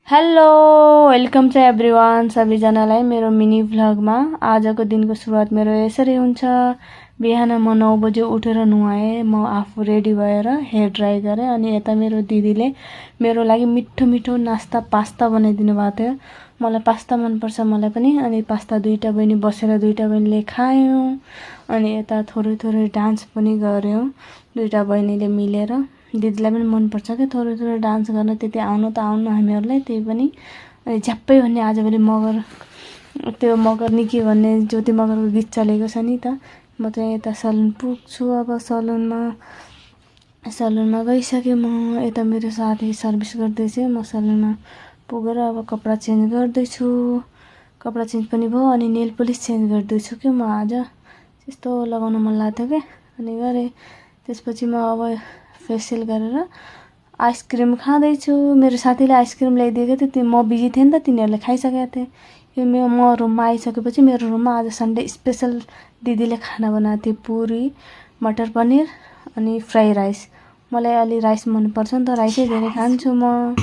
Hello welcome छ everyone सबैजनालाई मेरो मिनी भ्लगमा। आजको दिनको सुरुवात मेरो यसरी हुन्छ। बिहान म 9 बजे उठेर नुहाएँ, म आफू रेडी भएर हेयर ड्राई गरेँ। अनि यता मेरो दिदीले मेरो लागि मिठो मिठो नास्ता पास्ता बनाइदिनु भएको थियो। मलाई पास्ता मनपर्छ, मलाई पनि। अनि पास्ता दुईटा बहिनी बसेर दुईटा बहिनीले खायौँ। अनि यता थोरै थोरै डान्स पनि गऱ्यौँ दुईटा बहिनीले मिलेर। दिदीलाई पनि मनपर्छ क्या थोरै थोरै डान्स गर्न, त्यति आउनु त आउनु हामीहरूलाई, त्यही पनि। अनि झ्याप्पै भन्ने आजभोलि मगर, त्यो मगर निकी भन्ने ज्योति मगरको गीत चलेको छ नि त। म चाहिँ यता सलुन पुग्छु। अब सलुनमा गइसकेँ म। यता मेरो साथी सर्भिस गर्दैछ, म सलुनमा पुगेर अब कपडा चेन्ज गर्दैछु। कपडा चेन्ज पनि भयो अनि नेल पलिस चेन्ज गर्दैछु कि म आज त्यस्तो लगाउन मन लाग्थ्यो क्या, अनि गरेँ। त्यसपछि म अब फेसियल गरेर आइसक्रिम खाँदैछु। मेरो साथीले आइसक्रिम ल्याइदिएको थियो, म बिजी थिएँ नि त, तिनीहरूले खाइसकेका थिएँ। यो म रुममा आइसकेपछि मेरो रुममा आज सन्डे स्पेसल दिदीले खाना बनाएको थियो, पुरी मटर पनिर अनि फ्राई राइस। मलाई अलि राइस मनपर्छ नि त, राइसै धेरै खान्छु म।